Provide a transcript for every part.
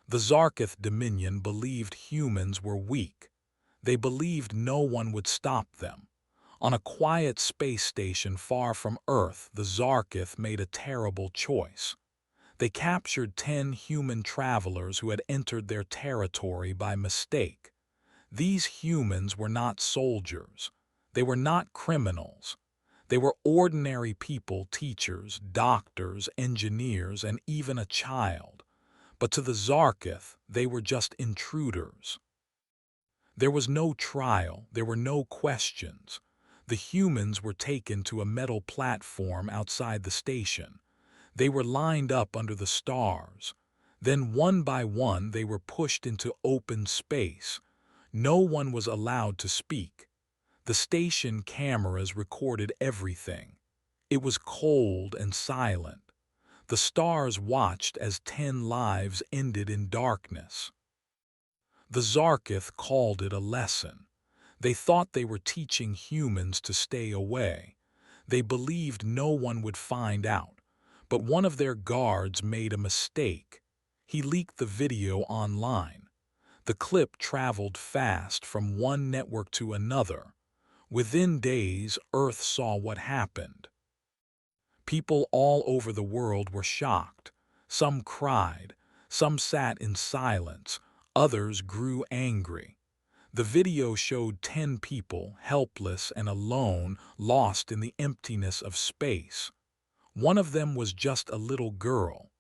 The Zarkith Dominion believed humans were weak. They believed no one would stop them. On a quiet space station far from Earth, the Zarkith made a terrible choice. They captured 10 human travelers who had entered their territory by mistake. These humans were not soldiers. They were not criminals. They were ordinary people, teachers, doctors, engineers, and even a child. But to the Zarkith, they were just intruders. There was no trial, there were no questions. The humans were taken to a metal platform outside the station. They were lined up under the stars. Then one by one they were pushed into open space. No one was allowed to speak. The station cameras recorded everything. It was cold and silent. The stars watched as 10 lives ended in darkness. The Zarkith called it a lesson. They thought they were teaching humans to stay away. They believed no one would find out. But one of their guards made a mistake. He leaked the video online. The clip traveled fast from one network to another. Within days, Earth saw what happened. People all over the world were shocked. Some cried, some sat in silence, others grew angry. The video showed 10 people, helpless and alone, lost in the emptiness of space. One of them was just a little girl.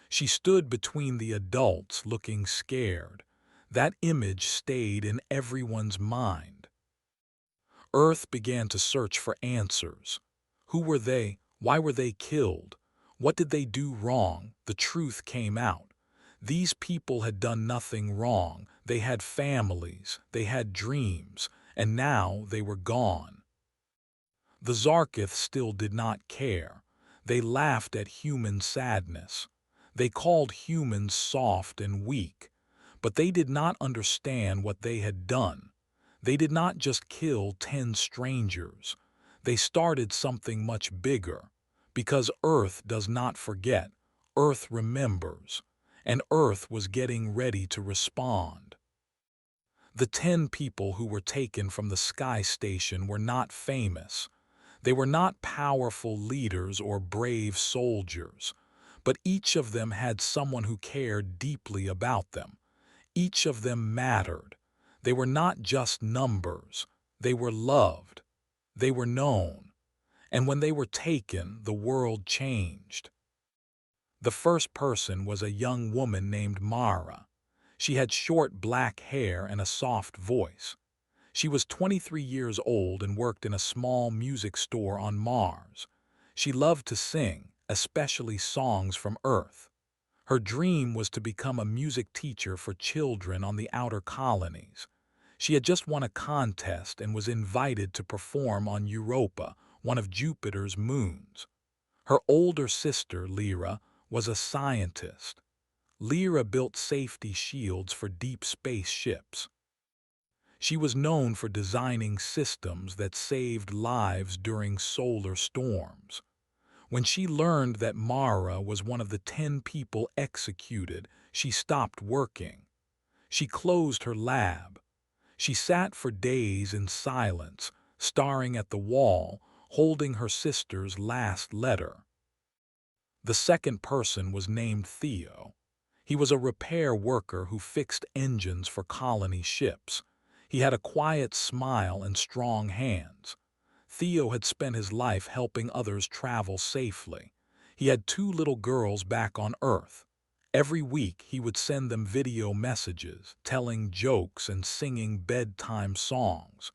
She stood between the adults, looking scared. That image stayed in everyone's mind. Earth began to search for answers. Who were they? Why were they killed? What did they do wrong? The truth came out. These people had done nothing wrong. They had families, they had dreams, and now they were gone. The Zarkith still did not care. They laughed at human sadness. They called humans soft and weak. But they did not understand what they had done. They did not just kill 10 strangers. They started something much bigger. Because Earth does not forget, Earth remembers. And Earth was getting ready to respond. The 10 people who were taken from the Sky Station were not famous. They were not powerful leaders or brave soldiers. But each of them had someone who cared deeply about them. Each of them mattered. They were not just numbers. They were loved. They were known. And when they were taken, the world changed. The first person was a young woman named Mara. She had short black hair and a soft voice. She was 23 years old and worked in a small music store on Mars. She loved to sing, especially songs from Earth. Her dream was to become a music teacher for children on the outer colonies. She had just won a contest and was invited to perform on Europa, one of Jupiter's moons. Her older sister, Lyra, was a scientist. Lyra built safety shields for deep space ships. She was known for designing systems that saved lives during solar storms. When she learned that Mara was one of the 10 people executed, she stopped working. She closed her lab. She sat for days in silence, staring at the wall, holding her sister's last letter. The second person was named Theo. He was a repair worker who fixed engines for colony ships. He had a quiet smile and strong hands. Theo had spent his life helping others travel safely. He had 2 little girls back on Earth. Every week he would send them video messages, telling jokes and singing bedtime songs.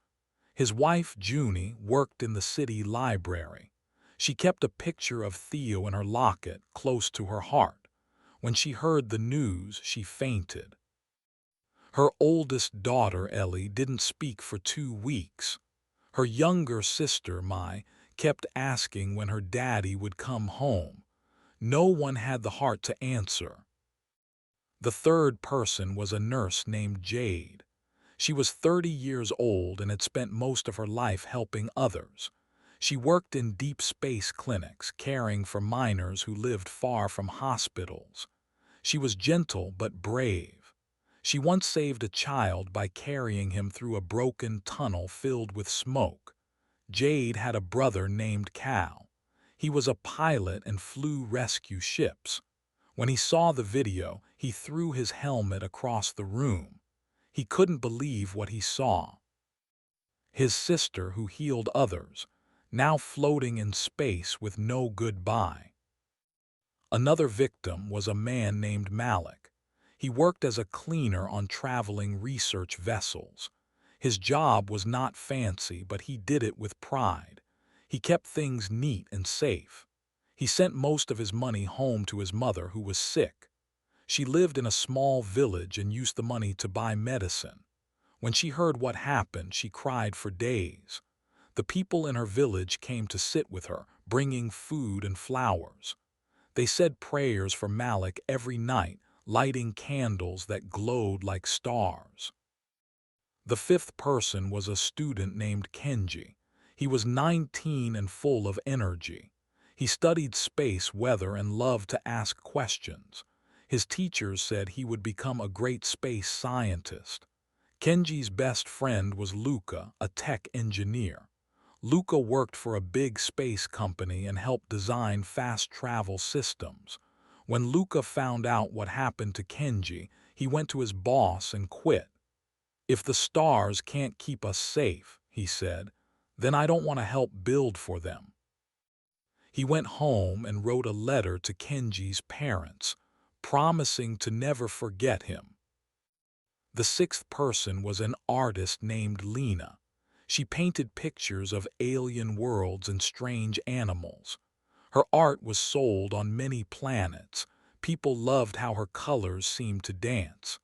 His wife, Junie, worked in the city library. She kept a picture of Theo in her locket, close to her heart. When she heard the news, she fainted. Her oldest daughter, Ellie, didn't speak for 2 weeks. Her younger sister, Mai, kept asking when her daddy would come home. No one had the heart to answer. The third person was a nurse named Jade. She was 30 years old and had spent most of her life helping others. She worked in deep space clinics, caring for miners who lived far from hospitals. She was gentle but brave. She once saved a child by carrying him through a broken tunnel filled with smoke. Jade had a brother named Cal. He was a pilot and flew rescue ships. When he saw the video, he threw his helmet across the room. He couldn't believe what he saw. His sister, who healed others, now floating in space with no goodbye. Another victim was a man named Malik. He worked as a cleaner on traveling research vessels. His job was not fancy, but he did it with pride. He kept things neat and safe. He sent most of his money home to his mother, who was sick. She lived in a small village and used the money to buy medicine. When she heard what happened, she cried for days. The people in her village came to sit with her, bringing food and flowers. They said prayers for Malik every night, lighting candles that glowed like stars. The fifth person was a student named Kenji. He was 19 and full of energy. He studied space weather and loved to ask questions. His teachers said he would become a great space scientist. Kenji's best friend was Luca, a tech engineer. Luca worked for a big space company and helped design fast travel systems. When Luca found out what happened to Kenji, he went to his boss and quit. "If the stars can't keep us safe," he said, "then I don't want to help build for them." He went home and wrote a letter to Kenji's parents, promising to never forget him. The sixth person was an artist named Lena. She painted pictures of alien worlds and strange animals. Her art was sold on many planets. People loved how her colors seemed to dance.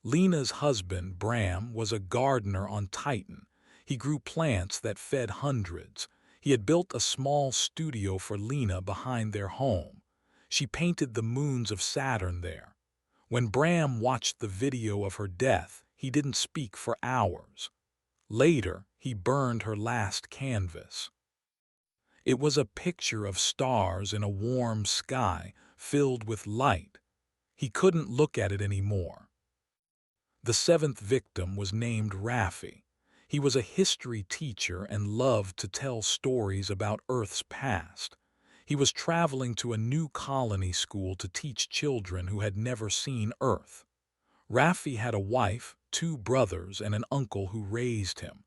Lena's husband, Bram, was a gardener on Titan. He grew plants that fed hundreds. He had built a small studio for Lena behind their home. She painted the moons of Saturn there. When Bram watched the video of her death, he didn't speak for hours. Later, he burned her last canvas. It was a picture of stars in a warm sky filled with light. He couldn't look at it anymore. The seventh victim was named Raffi. He was a history teacher and loved to tell stories about Earth's past. He was traveling to a new colony school to teach children who had never seen Earth. Raffi had a wife, 2 brothers, and an uncle who raised him.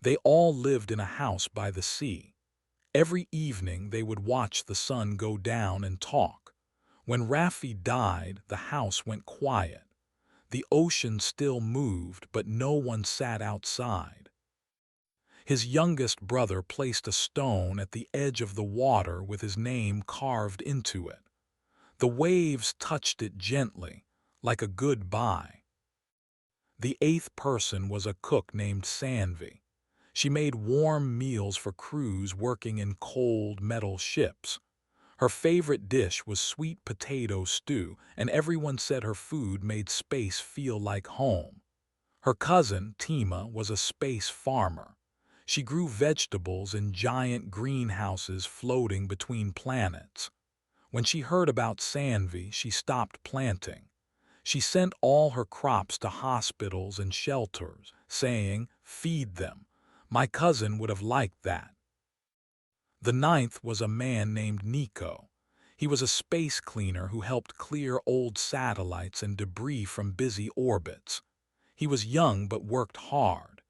They all lived in a house by the sea. Every evening they would watch the sun go down and talk. When Raffi died, the house went quiet. The ocean still moved, but no one sat outside. His youngest brother placed a stone at the edge of the water with his name carved into it. The waves touched it gently, like a goodbye. The eighth person was a cook named Sanvi. She made warm meals for crews working in cold metal ships. Her favorite dish was sweet potato stew, and everyone said her food made space feel like home. Her cousin, Tima, was a space farmer. She grew vegetables in giant greenhouses floating between planets. When she heard about Sanvi, she stopped planting. She sent all her crops to hospitals and shelters, saying, "Feed them." My cousin would have liked that. The ninth was a man named Nico. He was a space cleaner who helped clear old satellites and debris from busy orbits. He was young but worked hard.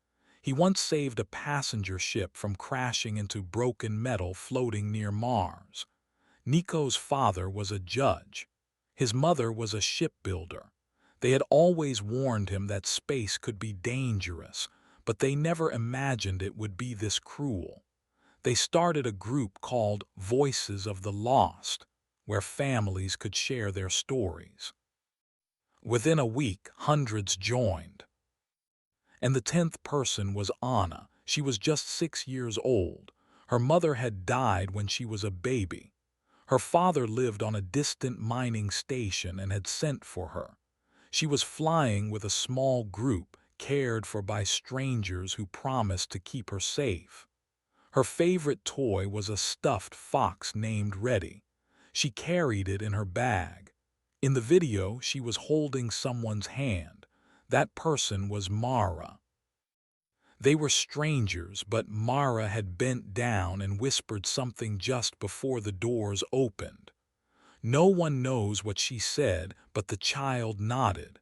He once saved a passenger ship from crashing into broken metal floating near Mars. Nico's father was a judge. His mother was a shipbuilder. They had always warned him that space could be dangerous, but they never imagined it would be this cruel. They started a group called Voices of the Lost, where families could share their stories. Within a week, hundreds joined. And the 10th person was Anna. She was just 6 years old. Her mother had died when she was a baby. Her father lived on a distant mining station and had sent for her. She was flying with a small group, cared for by strangers who promised to keep her safe. Her favorite toy was a stuffed fox named Reddy. She carried it in her bag. In the video, she was holding someone's hand. That person was Mara. They were strangers, but Mara had bent down and whispered something just before the doors opened. No one knows what she said, but the child nodded.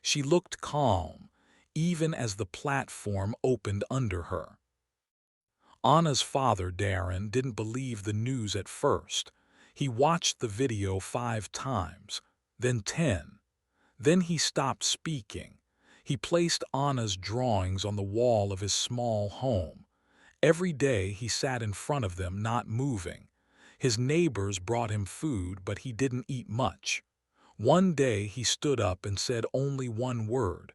She looked calm, even as the platform opened under her. Anna's father, Darren, didn't believe the news at first. He watched the video 5 times, then 10. Then he stopped speaking. He placed Anna's drawings on the wall of his small home. Every day he sat in front of them, not moving. His neighbors brought him food, but he didn't eat much. One day he stood up and said only one word: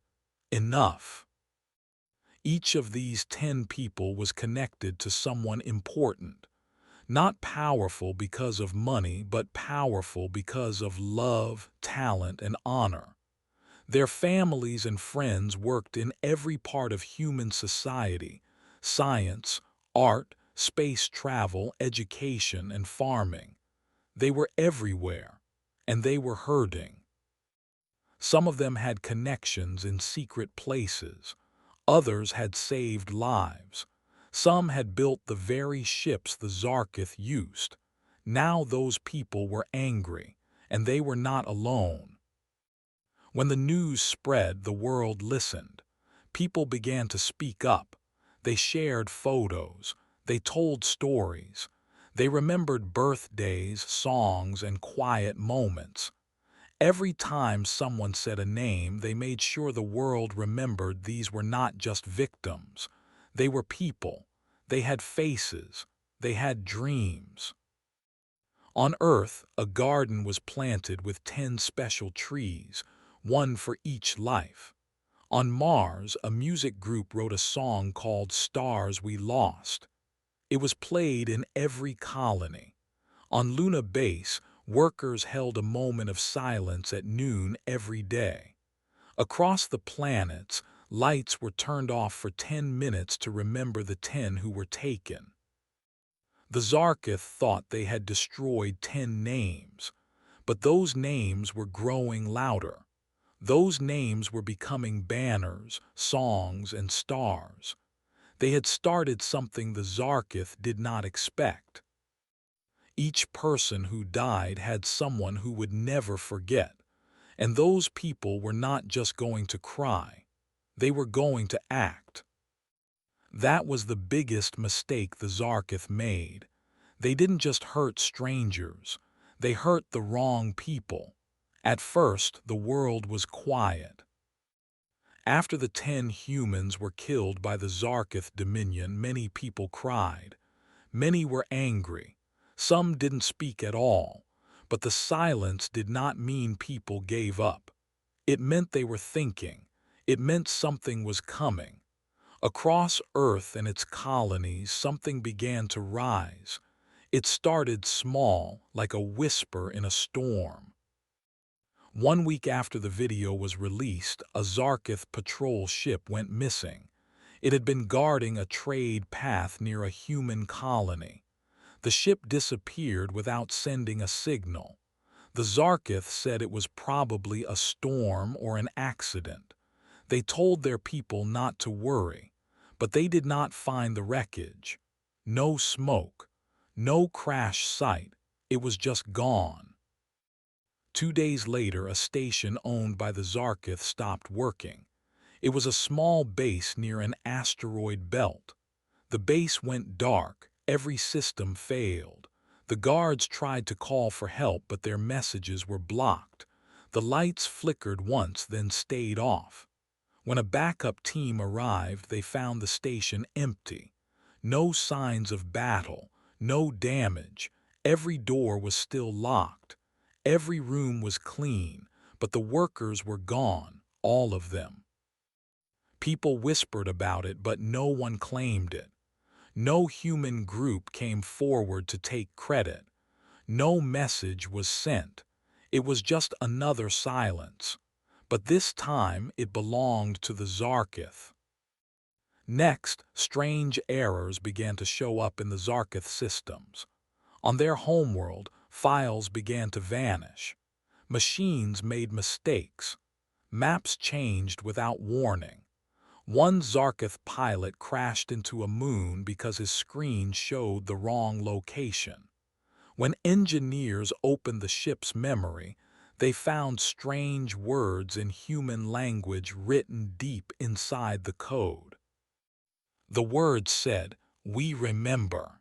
enough. Each of these 10 people was connected to someone important. Not powerful because of money, but powerful because of love, talent, and honor. Their families and friends worked in every part of human society: science, art, space travel, education, and farming. They were everywhere, and they were hurting. Some of them had connections in secret places. Others had saved lives. Some had built the very ships the Zarkith used. Now those people were angry, and they were not alone. When the news spread, the world listened. People began to speak up. They shared photos. They told stories. They remembered birthdays, songs, and quiet moments. Every time someone said a name, they made sure the world remembered these were not just victims. They were people. They had faces. They had dreams. On Earth, a garden was planted with 10 special trees, one for each life. On Mars, a music group wrote a song called Stars We Lost. It was played in every colony. On Luna Base, workers held a moment of silence at noon every day. Across the planets, lights were turned off for 10 minutes to remember the 10 who were taken. The Zarkith thought they had destroyed 10 names, but those names were growing louder. Those names were becoming banners, songs, and stars. They had started something the Zarkith did not expect. Each person who died had someone who would never forget, and those people were not just going to cry. They were going to act. That was the biggest mistake the Zarkith made. They didn't just hurt strangers. They hurt the wrong people. At first, the world was quiet. After the 10 humans were killed by the Zarkith Dominion, many people cried. Many were angry. Some didn't speak at all. But the silence did not mean people gave up. It meant they were thinking. It meant something was coming. Across Earth and its colonies, something began to rise. It started small, like a whisper in a storm. 1 week after the video was released, a Zarkith patrol ship went missing. It had been guarding a trade path near a human colony. The ship disappeared without sending a signal. The Zarkith said it was probably a storm or an accident. They told their people not to worry, but they did not find the wreckage. No smoke, no crash site. It was just gone. 2 days later, a station owned by the Zarkith stopped working. It was a small base near an asteroid belt. The base went dark. Every system failed. The guards tried to call for help, but their messages were blocked. The lights flickered once, then stayed off. When a backup team arrived, they found the station empty. No signs of battle, no damage. Every door was still locked. Every room was clean, but the workers were gone, all of them. People whispered about it, but no one claimed it. No human group came forward to take credit. No message was sent. It was just another silence. But this time it belonged to the Zarkith. Next, strange errors began to show up in the Zarkith systems. On their homeworld, files began to vanish. Machines made mistakes. Maps changed without warning. One Zarkith pilot crashed into a moon because his screen showed the wrong location. When engineers opened the ship's memory, they found strange words in human language written deep inside the code. The words said, "We remember."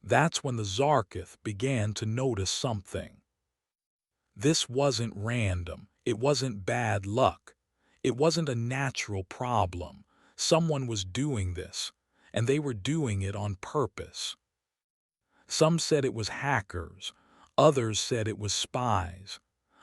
That's when the Zarkith began to notice something. This wasn't random. It wasn't bad luck. It wasn't a natural problem. Someone was doing this, and they were doing it on purpose. Some said it was hackers. Others said it was spies.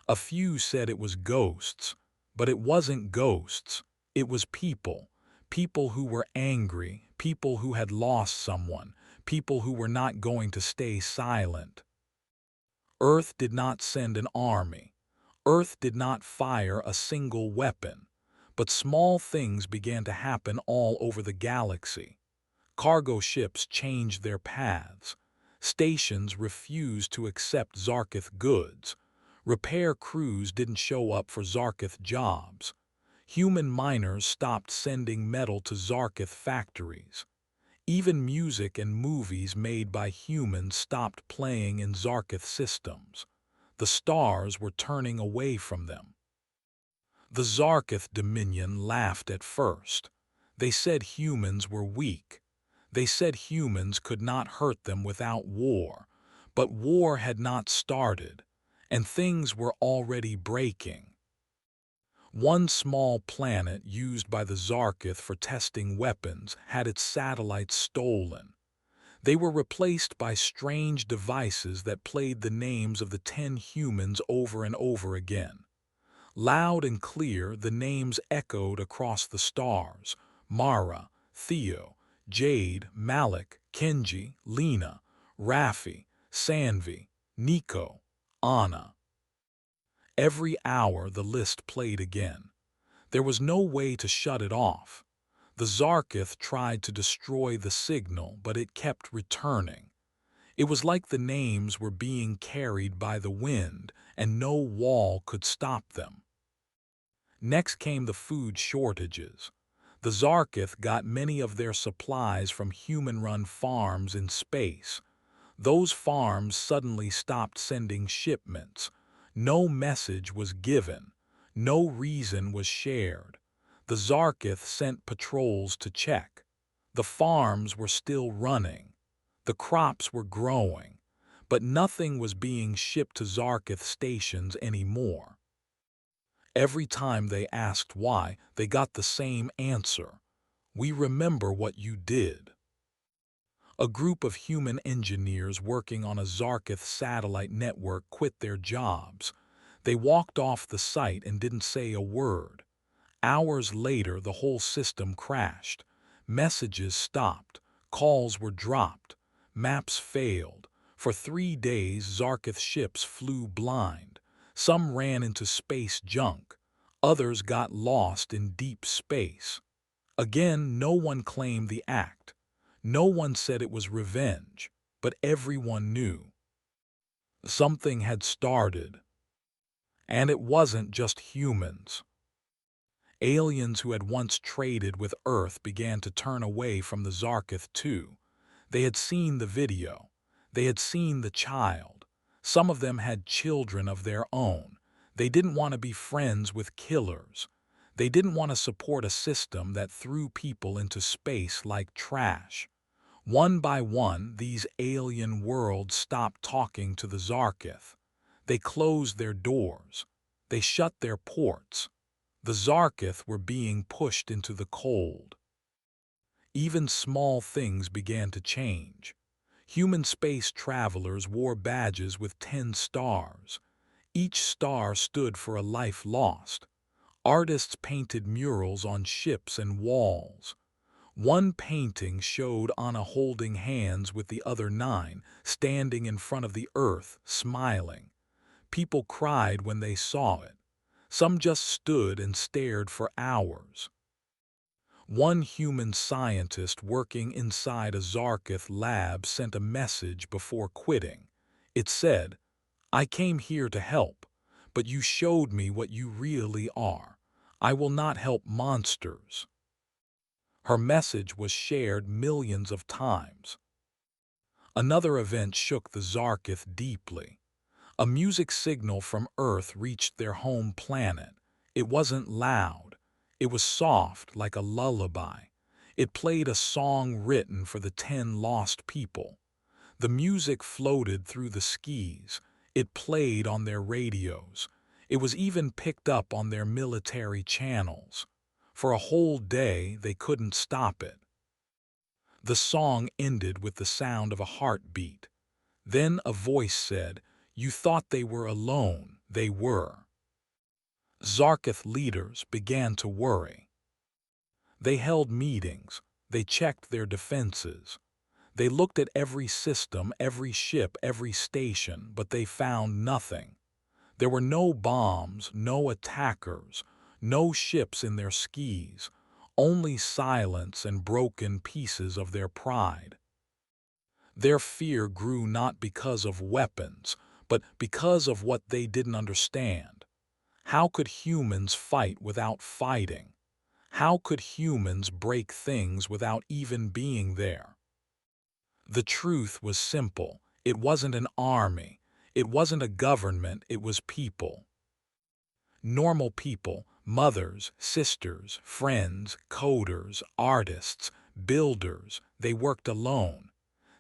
A few said it was ghosts. But it wasn't ghosts. It was people. People who were angry. People who had lost someone. People who were not going to stay silent. Earth did not send an army. Earth did not fire a single weapon. But small things began to happen all over the galaxy. Cargo ships changed their paths. Stations refused to accept Zarkith goods. Repair crews didn't show up for Zarkith jobs. Human miners stopped sending metal to Zarkith factories. Even music and movies made by humans stopped playing in Zarkith systems. The stars were turning away from them. The Zarkith Dominion laughed at first. They said humans were weak. They said humans could not hurt them without war. But war had not started, and things were already breaking. One small planet used by the Zarkith for testing weapons had its satellites stolen. They were replaced by strange devices that played the names of the 10 humans over and over again. Loud and clear, the names echoed across the stars: Mara, Theo, Jade, Malik, Kenji, Lena, Raffi, Sanvi, Nico, Anna. Every hour the list played again. There was no way to shut it off. The Zarkith tried to destroy the signal, but it kept returning. It was like the names were being carried by the wind, and no wall could stop them. Next came the food shortages. The Zarkith got many of their supplies from human-run farms in space. Those farms suddenly stopped sending shipments. No message was given. No reason was shared. The Zarkith sent patrols to check. The farms were still running. The crops were growing. But nothing was being shipped to Zarkith stations anymore. Every time they asked why, they got the same answer: "We remember what you did." A group of human engineers working on a Zarkith satellite network quit their jobs. They walked off the site and didn't say a word. Hours later, the whole system crashed. Messages stopped. Calls were dropped. Maps failed. For 3 days, Zarkith ships flew blind. Some ran into space junk. Others got lost in deep space. Again, no one claimed the act. No one said it was revenge, but everyone knew. Something had started. And it wasn't just humans. Aliens who had once traded with Earth began to turn away from the Zarkith too. They had seen the video. They had seen the child. Some of them had children of their own. They didn't want to be friends with killers. They didn't want to support a system that threw people into space like trash. One by one, these alien worlds stopped talking to the Zarkith. They closed their doors. They shut their ports. The Zarkith were being pushed into the cold. Even small things began to change. Human space travelers wore badges with 10 stars. Each star stood for a life lost. Artists painted murals on ships and walls. One painting showed Anna holding hands with the other 9, standing in front of the Earth, smiling. People cried when they saw it. Some just stood and stared for hours. One human scientist working inside a Zarkith lab sent a message before quitting. It said, "I came here to help, but you showed me what you really are. I will not help monsters." Her message was shared millions of times. Another event shook the Zarkith deeply. A music signal from Earth reached their home planet. It wasn't loud. It was soft, like a lullaby. It played a song written for the 10 lost people. The music floated through the skis. It played on their radios. It was even picked up on their military channels. For a whole day, they couldn't stop it. The song ended with the sound of a heartbeat. Then a voice said, "You thought they were alone. They were." Zarkith leaders began to worry. They held meetings. They checked their defenses. They looked at every system, every ship, every station, but they found nothing. There were no bombs, no attackers, no ships in their skis, only silence and broken pieces of their pride. Their fear grew not because of weapons, but because of what they didn't understand. How could humans fight without fighting? How could humans break things without even being there? The truth was simple. It wasn't an army. It wasn't a government. It was people. Normal people, mothers, sisters, friends, coders, artists, builders. They worked alone.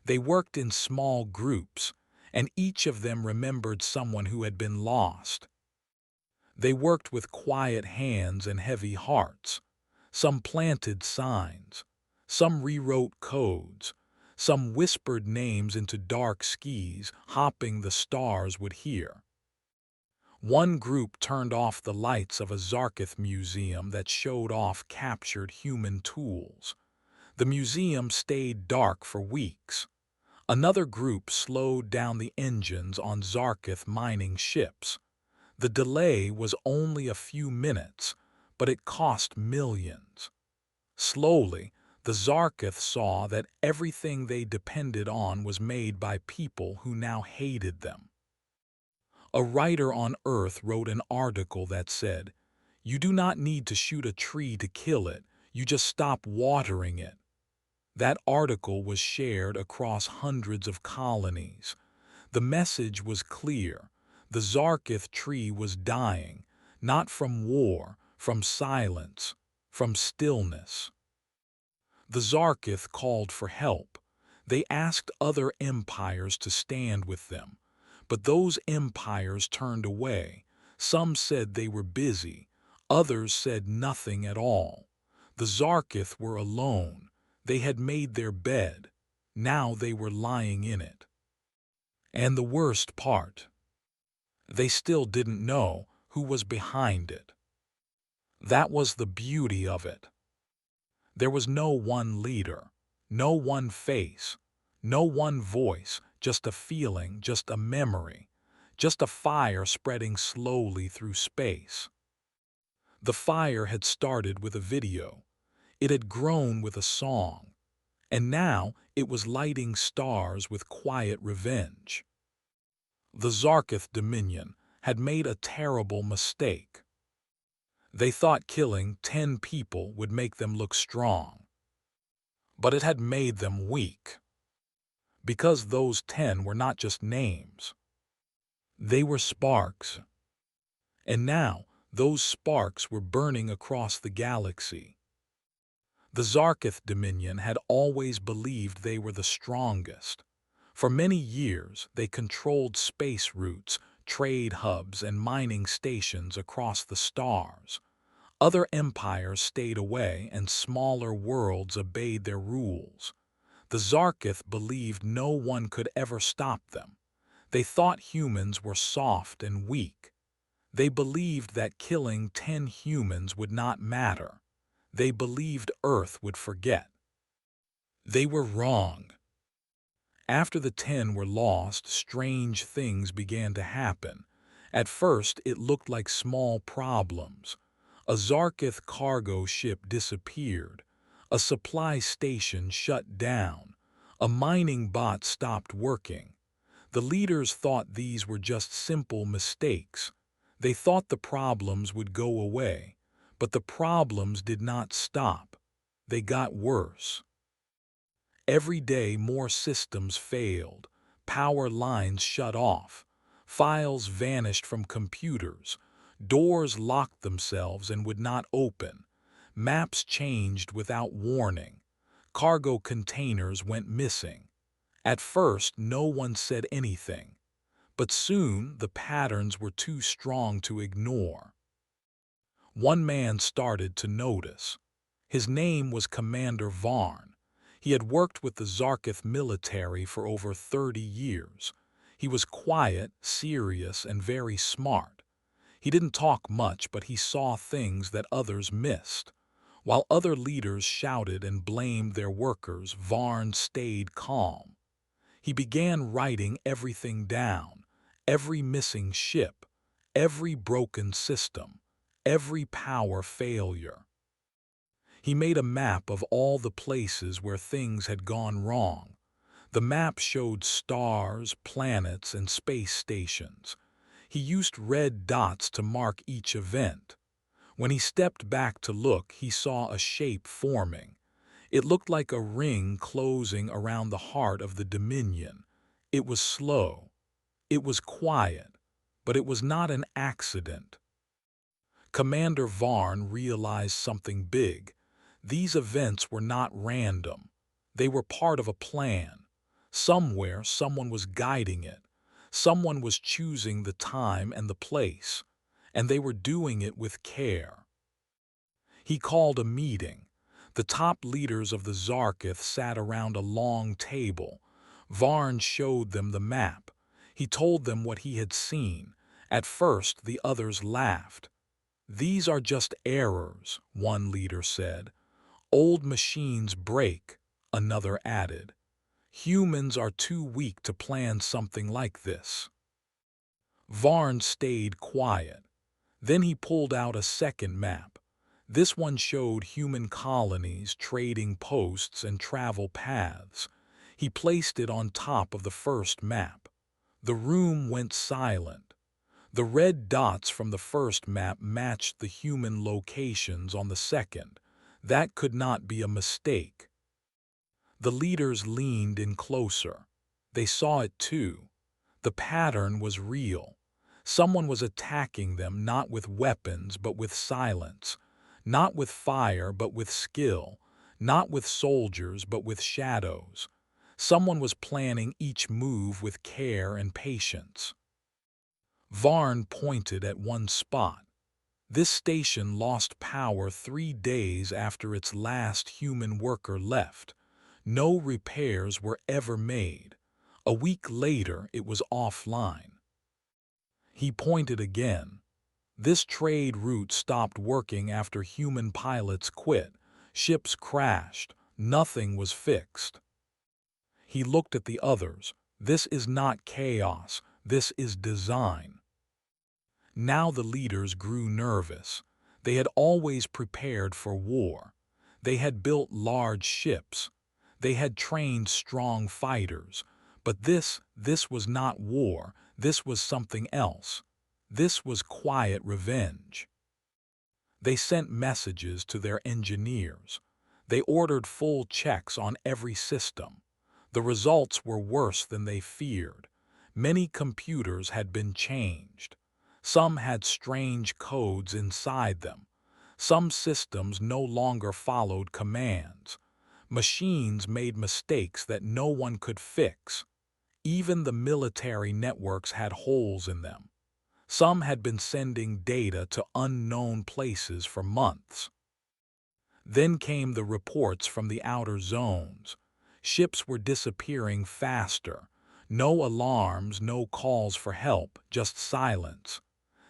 They worked in small groups, and each of them remembered someone who had been lost. They worked with quiet hands and heavy hearts. Some planted signs. Some rewrote codes. Some whispered names into dark skis, hoping the stars would hear. One group turned off the lights of a Zarkith museum that showed off captured human tools. The museum stayed dark for weeks. Another group slowed down the engines on Zarkith mining ships. The delay was only a few minutes, but it cost millions. Slowly, the Zarkith saw that everything they depended on was made by people who now hated them. A writer on Earth wrote an article that said, "You do not need to shoot a tree to kill it, you just stop watering it." That article was shared across hundreds of colonies. The message was clear. The Zarkith tree was dying, not from war, from silence, from stillness. The Zarkith called for help. They asked other empires to stand with them. But those empires turned away. Some said they were busy. Others said nothing at all. The Zarkith were alone. They had made their bed. Now they were lying in it. And the worst part, they still didn't know who was behind it. That was the beauty of it. There was no one leader, no one face, no one voice, just a feeling, just a memory, just a fire spreading slowly through space. The fire had started with a video. It had grown with a song. And now it was lighting stars with quiet revenge. The Zarkith Dominion had made a terrible mistake. They thought killing 10 people would make them look strong. But it had made them weak. Because those 10 were not just names. They were sparks. And now those sparks were burning across the galaxy. The Zarkith Dominion had always believed they were the strongest. For many years, they controlled space routes, trade hubs, and mining stations across the stars. Other empires stayed away, and smaller worlds obeyed their rules. The Zarkith believed no one could ever stop them. They thought humans were soft and weak. They believed that killing 10 humans would not matter. They believed Earth would forget. They were wrong. After the 10 were lost, strange things began to happen. At first, it looked like small problems. A Zarkith cargo ship disappeared. A supply station shut down. A mining bot stopped working. The leaders thought these were just simple mistakes. They thought the problems would go away, but the problems did not stop. They got worse. Every day more systems failed, power lines shut off, files vanished from computers, doors locked themselves and would not open, maps changed without warning, cargo containers went missing. At first, no one said anything, but soon the patterns were too strong to ignore. One man started to notice. His name was Commander Varn. He had worked with the Zarkith military for over 30 years. He was quiet, serious, and very smart. He didn't talk much, but he saw things that others missed. While other leaders shouted and blamed their workers, Varn stayed calm. He began writing everything down, every missing ship, every broken system, every power failure. He made a map of all the places where things had gone wrong. The map showed stars, planets, and space stations. He used red dots to mark each event. When he stepped back to look, he saw a shape forming. It looked like a ring closing around the heart of the Dominion. It was slow. It was quiet. But it was not an accident. Commander Varn realized something big. These events were not random. They were part of a plan. Somewhere, someone was guiding it. Someone was choosing the time and the place, and they were doing it with care. He called a meeting. The top leaders of the Zarkith sat around a long table. Varn showed them the map. He told them what he had seen. At first, the others laughed. "These are just errors," one leader said. "Old machines break," another added. "Humans are too weak to plan something like this." Varn stayed quiet. Then he pulled out a second map. This one showed human colonies, trading posts, and travel paths. He placed it on top of the first map. The room went silent. The red dots from the first map matched the human locations on the second. That could not be a mistake. The leaders leaned in closer. They saw it too. The pattern was real. Someone was attacking them not with weapons but with silence, not with fire but with skill, not with soldiers but with shadows. Someone was planning each move with care and patience. Varn pointed at one spot. This station lost power 3 days after its last human worker left. No repairs were ever made. A week later, it was offline. He pointed again. This trade route stopped working after human pilots quit. Ships crashed. Nothing was fixed. He looked at the others. This is not chaos. This is design. Now the leaders grew nervous. They had always prepared for war. They had built large ships. They had trained strong fighters. But this was not war. This was something else. This was quiet revenge. They sent messages to their engineers. They ordered full checks on every system. The results were worse than they feared. Many computers had been changed. Some had strange codes inside them. Some systems no longer followed commands. Machines made mistakes that no one could fix. Even the military networks had holes in them. Some had been sending data to unknown places for months. Then came the reports from the outer zones. Ships were disappearing faster. No alarms, no calls for help, just silence.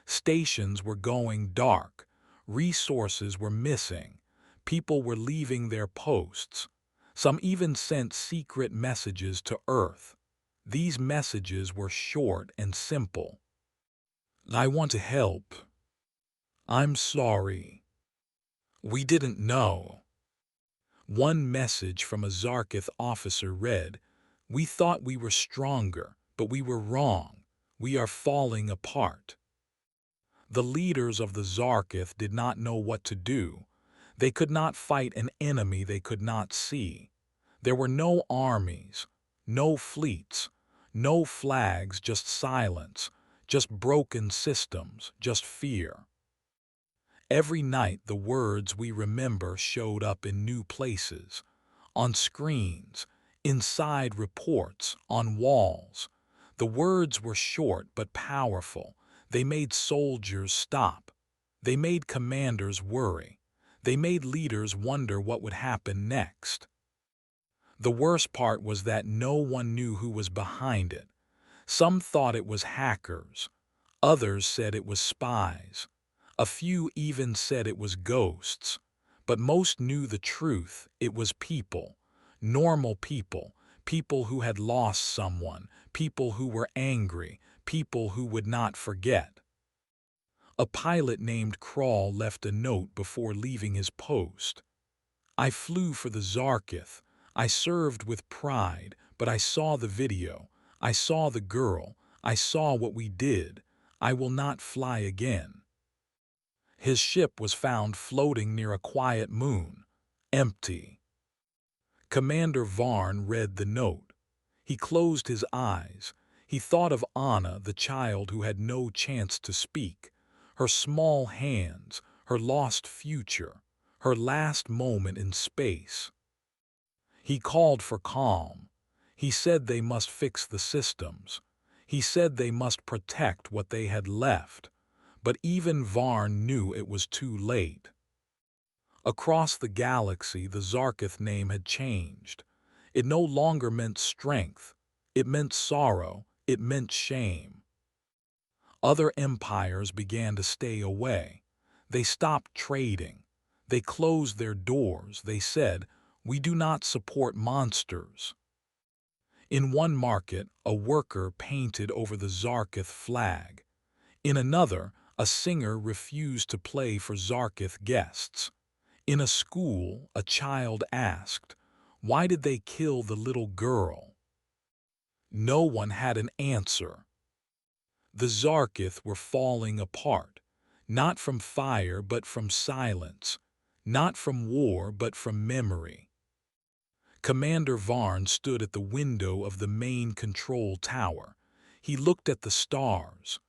Stations were going dark. Resources were missing. People were leaving their posts. Some even sent secret messages to Earth. These messages were short and simple. "I want to help. I'm sorry. We didn't know." One message from a Zarkith officer read, "We thought we were stronger, but we were wrong. We are falling apart." The leaders of the Zarkith did not know what to do. They could not fight an enemy they could not see. There were no armies, no fleets, no flags, just silence, just broken systems, just fear. Every night the words we remember showed up in new places, on screens, inside reports, on walls. The words were short but powerful. They made soldiers stop. They made commanders worry. They made leaders wonder what would happen next. The worst part was that no one knew who was behind it. Some thought it was hackers. Others said it was spies. A few even said it was ghosts. But most knew the truth. It was people. Normal people. People who had lost someone. People who were angry. People who would not forget. A pilot named Crawl left a note before leaving his post. I flew for the Zarkith. I served with pride, but I saw the video. I saw the girl. I saw what we did. I will not fly again. His ship was found floating near a quiet moon, empty. Commander Varn read the note. He closed his eyes. He thought of Anna, the child who had no chance to speak, her small hands, her lost future, her last moment in space. He called for calm. He said they must fix the systems. He said they must protect what they had left. But even Varn knew it was too late. Across the galaxy, the Zarkith name had changed. It no longer meant strength. It meant sorrow. It meant shame. Other empires began to stay away. They stopped trading. They closed their doors. They said, "We do not support monsters." In one market, a worker painted over the Zarkith flag. In another, a singer refused to play for Zarkith guests. In a school, a child asked, "Why did they kill the little girl?" No one had an answer. The Zarkith were falling apart, not from fire but from silence, not from war but from memory. Commander Varn stood at the window of the main control tower. He looked at the stars.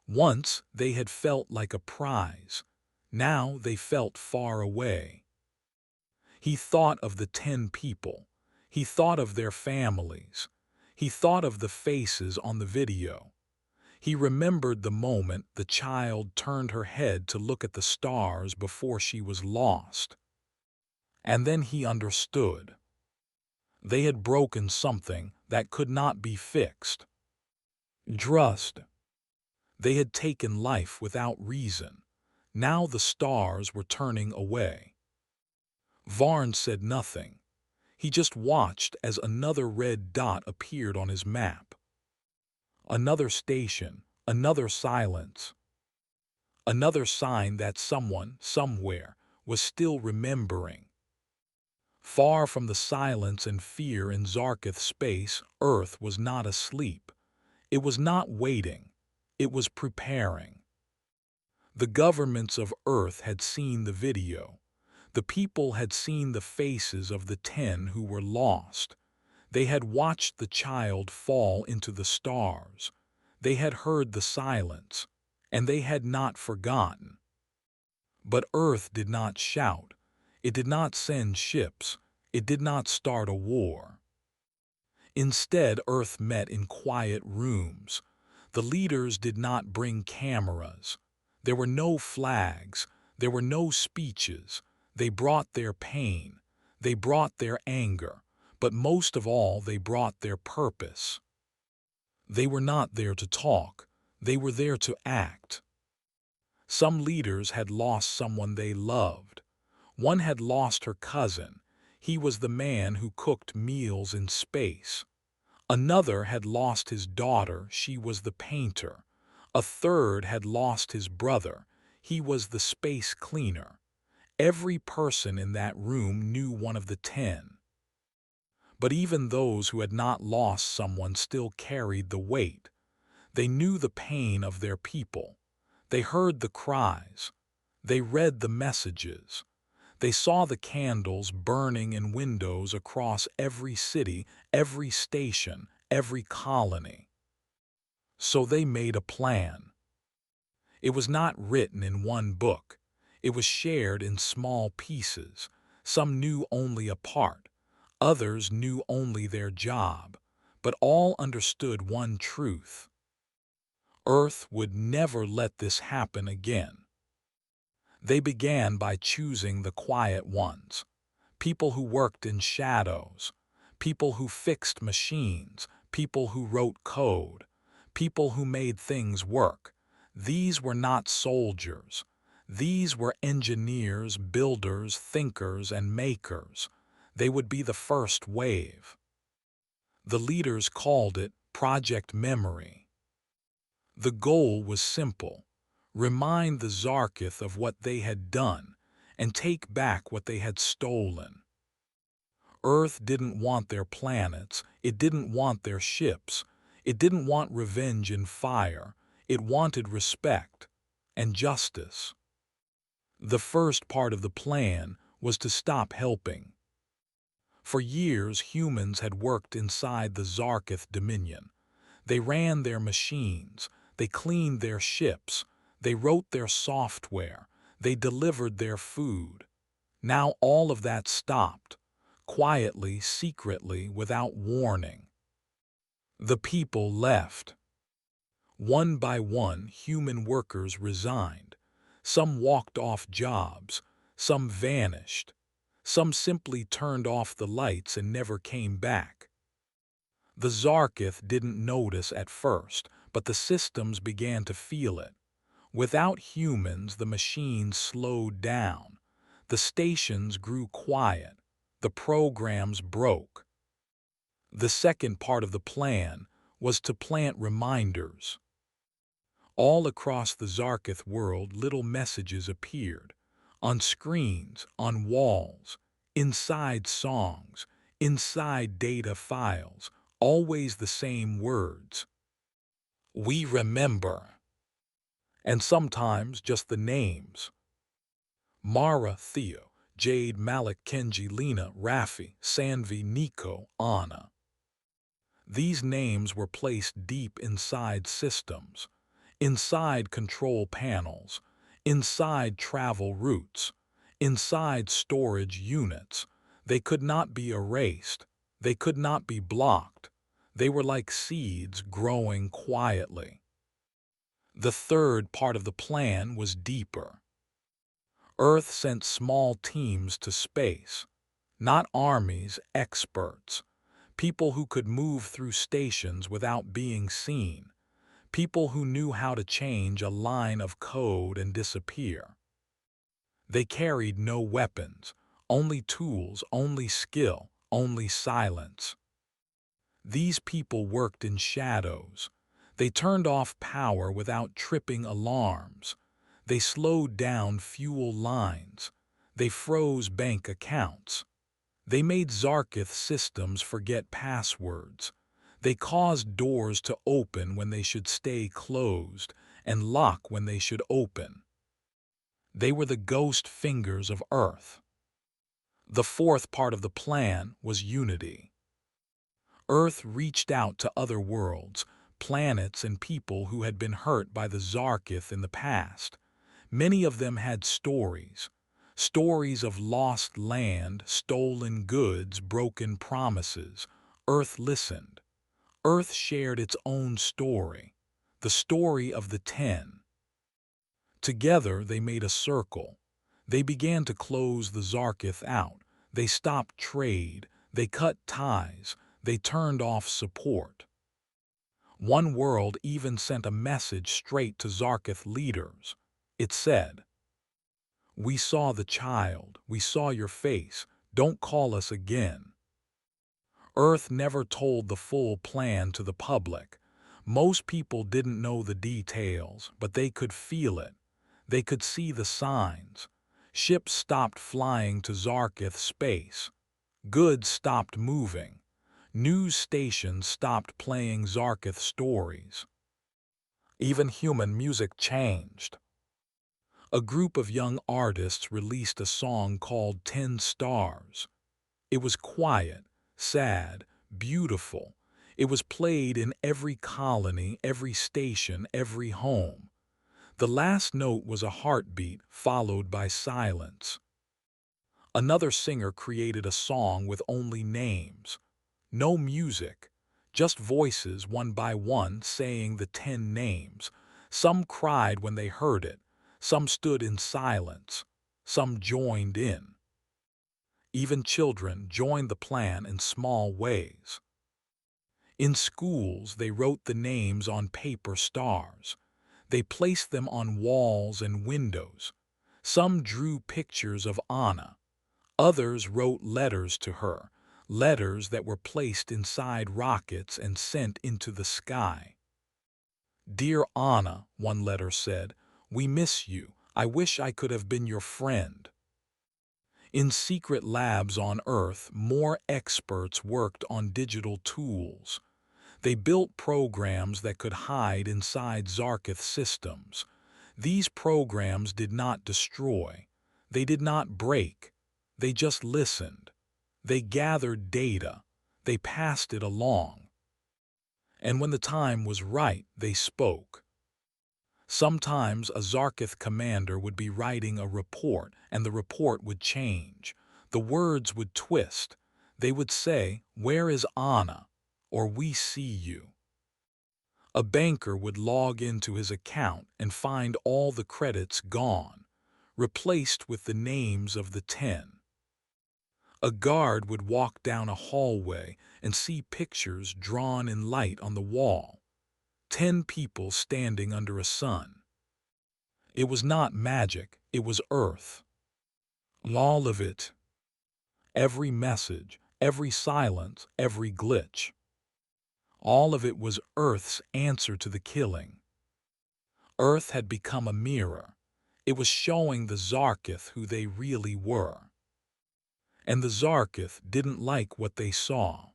Once they had felt like a prize. Now they felt far away. He thought of the 10 people. He thought of their families. He thought of the faces on the video. He remembered the moment the child turned her head to look at the stars before she was lost. And then he understood. They had broken something that could not be fixed. Trust. They had taken life without reason. Now the stars were turning away. Varn said nothing. He just watched as another red dot appeared on his map. Another station, another silence. Another sign that someone, somewhere, was still remembering. Far from the silence and fear in Zarkith space, Earth was not asleep. It was not waiting. It was preparing. The governments of Earth had seen the video. The people had seen the faces of the 10 who were lost. They had watched the child fall into the stars. They had heard the silence, and they had not forgotten. But Earth did not shout. It did not send ships. It did not start a war. Instead, Earth met in quiet rooms. The leaders did not bring cameras. There were no flags. There were no speeches. They brought their pain. They brought their anger. But most of all, they brought their purpose. They were not there to talk. They were there to act. Some leaders had lost someone they loved. One had lost her cousin. He was the man who cooked meals in space. Another had lost his daughter. She was the painter. A third had lost his brother. He was the space cleaner. Every person in that room knew one of the 10. But even those who had not lost someone still carried the weight. They knew the pain of their people. They heard the cries. They read the messages. They saw the candles burning in windows across every city, every station, every colony. So they made a plan. It was not written in one book. It was shared in small pieces. Some knew only a part. Others knew only their job. But all understood one truth. Earth would never let this happen again. They began by choosing the quiet ones, people who worked in shadows, people who fixed machines, people who wrote code, people who made things work. These were not soldiers. These were engineers, builders, thinkers, and makers. They would be the first wave. The leaders called it Project Memory. The goal was simple: remind the Zarkith of what they had done and take back what they had stolen. Earth didn't want their planets, it didn't want their ships, it didn't want revenge and fire, it wanted respect and justice. The first part of the plan was to stop helping. For years, humans had worked inside the Zarkith Dominion. They ran their machines, they cleaned their ships, they wrote their software, they delivered their food. Now all of that stopped, quietly, secretly, without warning. The people left. One by one, human workers resigned. Some walked off jobs, some vanished, some simply turned off the lights and never came back. The Zarkith didn't notice at first, but the systems began to feel it. Without humans, the machines slowed down. The stations grew quiet. The programs broke. The second part of the plan was to plant reminders. All across the Zarkith world, little messages appeared. On screens, on walls, inside songs, inside data files, always the same words. We remember. And sometimes just the names. Mara, Theo, Jade, Malik, Kenji, Lena, Rafi, Sanvi, Nico, Anna. These names were placed deep inside systems, inside control panels, inside travel routes, inside storage units. They could not be erased. They could not be blocked. They were like seeds growing quietly. The third part of the plan was deeper. Earth sent small teams to space, not armies, experts, people who could move through stations without being seen, people who knew how to change a line of code and disappear. They carried no weapons, only tools, only skill, only silence. These people worked in shadows. They turned off power without tripping alarms. They slowed down fuel lines. They froze bank accounts. They made Zarkith systems forget passwords. They caused doors to open when they should stay closed and lock when they should open. They were the ghost fingers of Earth. The fourth part of the plan was unity. Earth reached out to other worlds, planets and people who had been hurt by the Zarkith in the past. Many of them had stories. Stories of lost land, stolen goods, broken promises. Earth listened. Earth shared its own story, the story of the 10. Together they made a circle. They began to close the Zarkith out. They stopped trade. They cut ties. They turned off support. One world even sent a message straight to Zarkith leaders. It said, "We saw the child. We saw your face. Don't call us again." Earth never told the full plan to the public. Most people didn't know the details, but they could feel it. They could see the signs. Ships stopped flying to Zarkith space. Goods stopped moving. News stations stopped playing Zarkith stories. Even human music changed. A group of young artists released a song called 10 Stars. It was quiet, sad, beautiful. It was played in every colony, every station, every home. The last note was a heartbeat, followed by silence. Another singer created a song with only names. No music, just voices one by one saying the 10 names. Some cried when they heard it, some stood in silence, some joined in. Even children joined the plan in small ways. In schools, they wrote the names on paper stars. They placed them on walls and windows. Some drew pictures of Anna. Others wrote letters to her, letters that were placed inside rockets and sent into the sky. "Dear Anna," one letter said, "we miss you. I wish I could have been your friend." In secret labs on Earth, more experts worked on digital tools. They built programs that could hide inside Zarkith systems. These programs did not destroy. They did not break. They just listened. They gathered data. They passed it along. And when the time was right, they spoke. Sometimes a Zarkith commander would be writing a report, and the report would change. The words would twist. They would say, "Where is Anna?" or "We see you." A banker would log into his account and find all the credits gone, replaced with the names of the 10. A guard would walk down a hallway and see pictures drawn in light on the wall. 10 people standing under a sun. It was not magic, it was Earth. All of it. Every message, every silence, every glitch. All of it was Earth's answer to the killing. Earth had become a mirror. It was showing the Zarkith who they really were. And the Zarkith didn't like what they saw.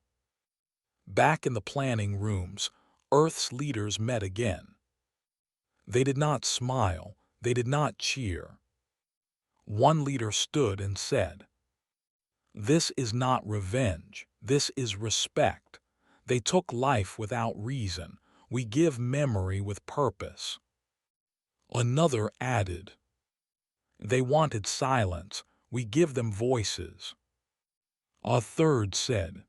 Back in the planning rooms, Earth's leaders met again. They did not smile, they did not cheer. One leader stood and said, "This is not revenge, this is respect. They took life without reason. We give memory with purpose." Another added, "They wanted silence. We give them voices." A third said,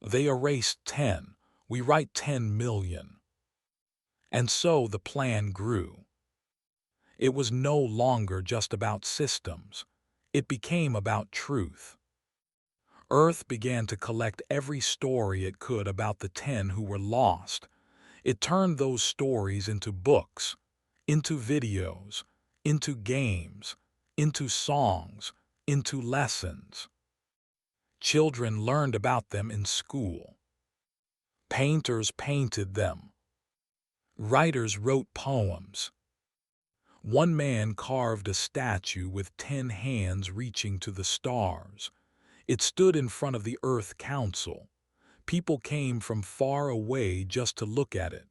"They erased 10. We write 10 million." And so the plan grew. It was no longer just about systems. It became about truth. Earth began to collect every story it could about the 10 who were lost. It turned those stories into books, into videos, into games, into songs, into lessons. Children learned about them in school. Painters painted them. Writers wrote poems. One man carved a statue with 10 hands reaching to the stars. It stood in front of the Earth Council. People came from far away just to look at it.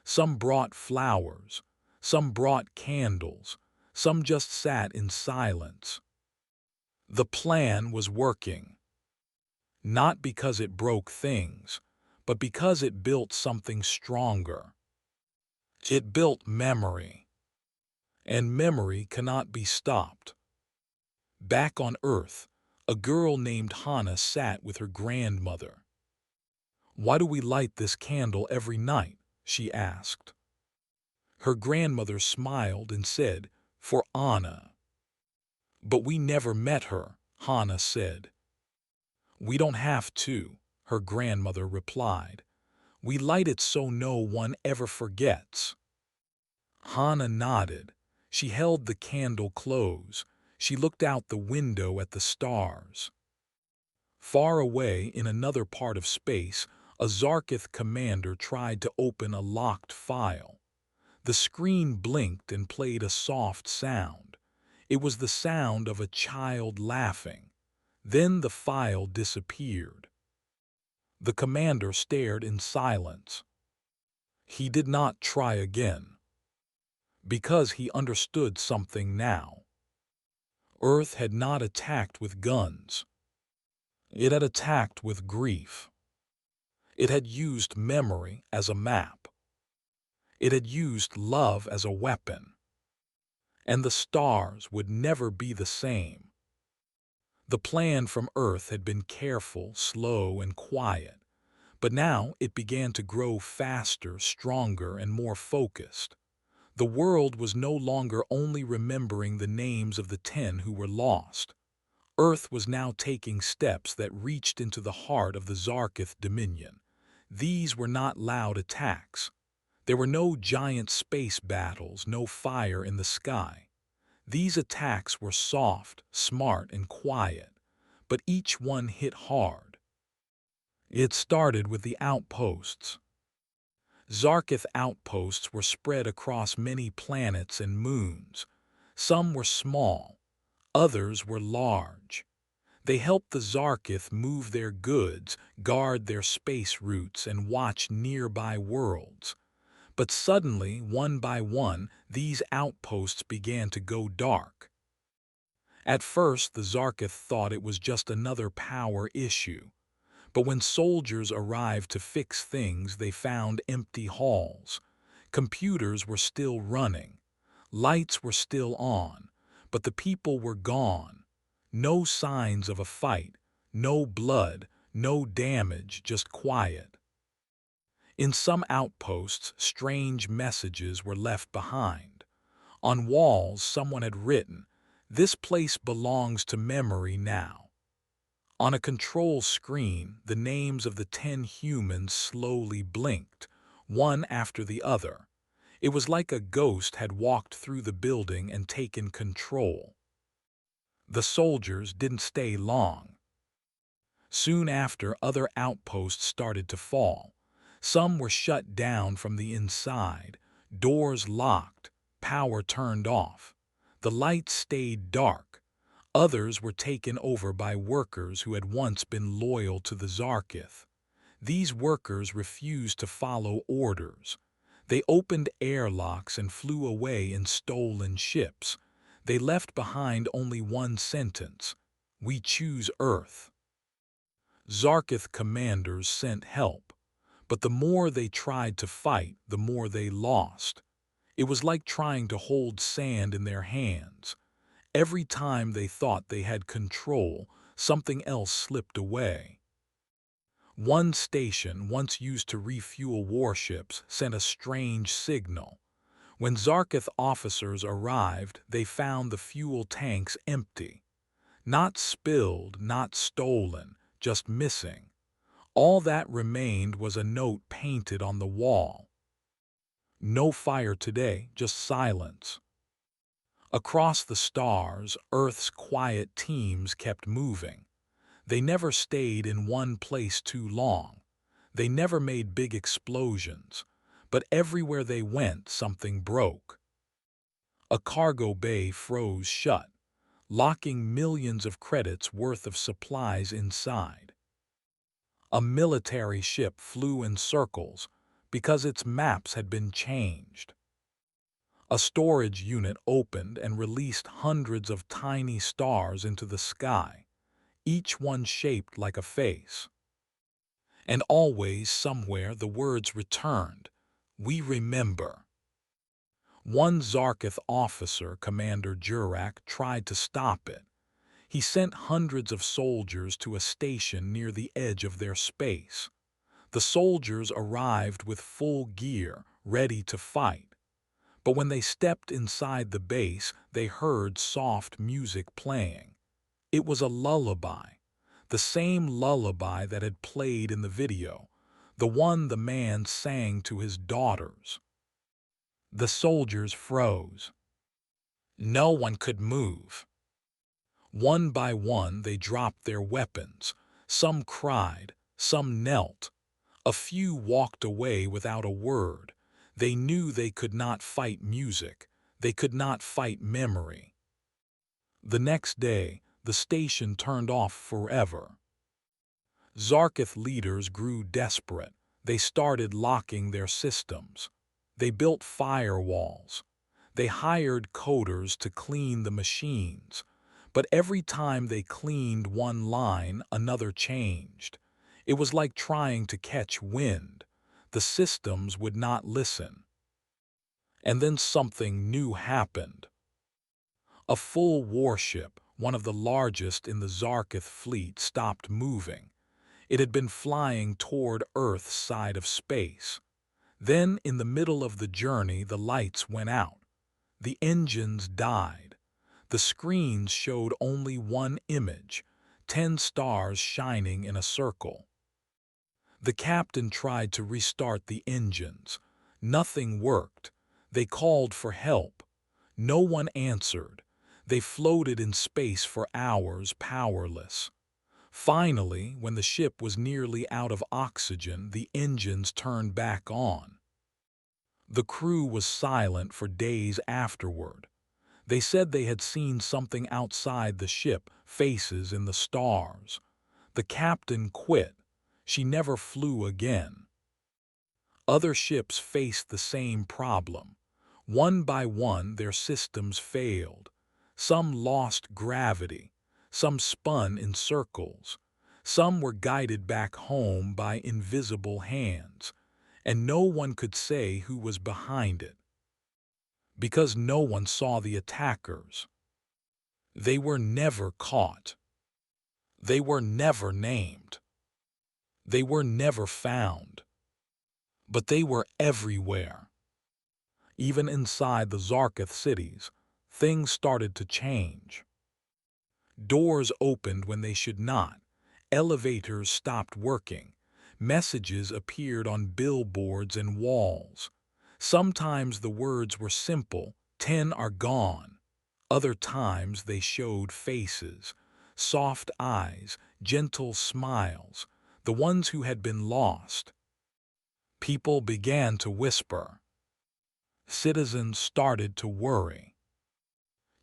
Some brought flowers. Some brought candles. Some just sat in silence. The plan was working. Not because it broke things, but because it built something stronger. It built memory. And memory cannot be stopped. Back on Earth, a girl named Hannah sat with her grandmother. "Why do we light this candle every night?" she asked. Her grandmother smiled and said, "For Anna." "But we never met her," Hannah said. "We don't have to," her grandmother replied. "We light it so no one ever forgets." Hannah nodded. She held the candle close. She looked out the window at the stars. Far away in another part of space, a Zarkith commander tried to open a locked file. The screen blinked and played a soft sound. It was the sound of a child laughing. Then the file disappeared. The commander stared in silence. He did not try again. because he understood something now. Earth had not attacked with guns. It had attacked with grief. It had used memory as a map. It had used love as a weapon. And the stars would never be the same. The plan from Earth had been careful, slow, and quiet, but now it began to grow faster, stronger, and more focused. The world was no longer only remembering the names of the 10 who were lost. Earth was now taking steps that reached into the heart of the Zarkith Dominion. These were not loud attacks. There were no giant space battles, no fire in the sky. These attacks were soft, smart, and quiet, but each one hit hard. It started with the outposts. Zarkith outposts were spread across many planets and moons. Some were small, others were large. They helped the Zarkith move their goods, guard their space routes, and watch nearby worlds. But suddenly, one by one, these outposts began to go dark. At first, the Zarkith thought it was just another power issue. But when soldiers arrived to fix things, they found empty halls. Computers were still running. Lights were still on. But the people were gone. No signs of a fight. No blood. No damage, just quiet. In some outposts, strange messages were left behind. On walls, someone had written, "This place belongs to memory now." On a control screen, the names of the 10 humans slowly blinked, one after the other. It was like a ghost had walked through the building and taken control. The soldiers didn't stay long. Soon after, other outposts started to fall. Some were shut down from the inside, doors locked, power turned off. The lights stayed dark. Others were taken over by workers who had once been loyal to the Zarkith. These workers refused to follow orders. They opened airlocks and flew away in stolen ships. They left behind only one sentence: "We choose Earth." Zarkith commanders sent help, but the more they tried to fight, the more they lost. It was like trying to hold sand in their hands. Every time they thought they had control, something else slipped away. One station, once used to refuel warships, sent a strange signal. When Zarkith officers arrived, they found the fuel tanks empty. Not spilled, not stolen, just missing. All that remained was a note painted on the wall. "No fire today, just silence." Across the stars, Earth's quiet teams kept moving. They never stayed in one place too long. They never made big explosions. But everywhere they went, something broke. A cargo bay froze shut, locking millions of credits worth of supplies inside. A military ship flew in circles because its maps had been changed. A storage unit opened and released hundreds of tiny stars into the sky, each one shaped like a face. And always, somewhere, the words returned, "We remember." One Zarkith officer, Commander Jurak, tried to stop it. He sent hundreds of soldiers to a station near the edge of their space. The soldiers arrived with full gear, ready to fight. But when they stepped inside the base, they heard soft music playing. It was a lullaby, the same lullaby that had played in the video, the one the man sang to his daughters. The soldiers froze. No one could move. One by one, they dropped their weapons. Some cried, some knelt. A few walked away without a word. They knew they could not fight music. They could not fight memory. The next day, the station turned off forever. Zarkith leaders grew desperate. They started locking their systems. They built firewalls. They hired coders to clean the machines, but every time they cleaned one line, another changed. It was like trying to catch wind. The systems would not listen. And then something new happened. A full warship, one of the largest in the Zarkith fleet, stopped moving. It had been flying toward Earth's side of space. Then, in the middle of the journey, the lights went out. The engines died. The screens showed only one image, 10 stars shining in a circle. The captain tried to restart the engines. Nothing worked. They called for help. No one answered. They floated in space for hours, powerless. Finally, when the ship was nearly out of oxygen, the engines turned back on. The crew was silent for days afterward. They said they had seen something outside the ship, faces in the stars. The captain quit. She never flew again. Other ships faced the same problem. One by one, their systems failed. Some lost gravity. Some spun in circles. Some were guided back home by invisible hands. And no one could say who was behind it. Because no one saw the attackers. They were never caught. They were never named. They were never found. But they were everywhere. Even inside the Zarkith cities, things started to change. Doors opened when they should not. Elevators stopped working. Messages appeared on billboards and walls. Sometimes the words were simple, 10 are gone. Other times they showed faces, soft eyes, gentle smiles, the ones who had been lost. People began to whisper. Citizens started to worry.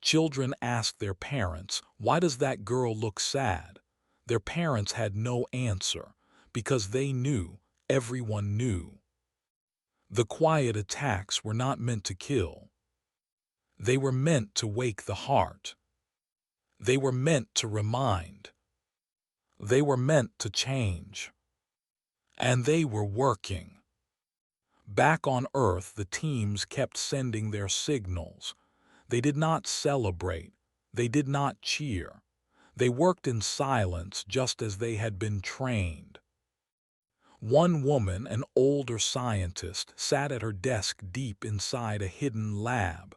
Children asked their parents, "Why does that girl look sad?" Their parents had no answer, because they knew, everyone knew. The quiet attacks were not meant to kill. They were meant to wake the heart. They were meant to remind. They were meant to change. And they were working. Back on Earth, the teams kept sending their signals. They did not celebrate. They did not cheer. They worked in silence just as they had been trained. One woman, an older scientist, sat at her desk deep inside a hidden lab.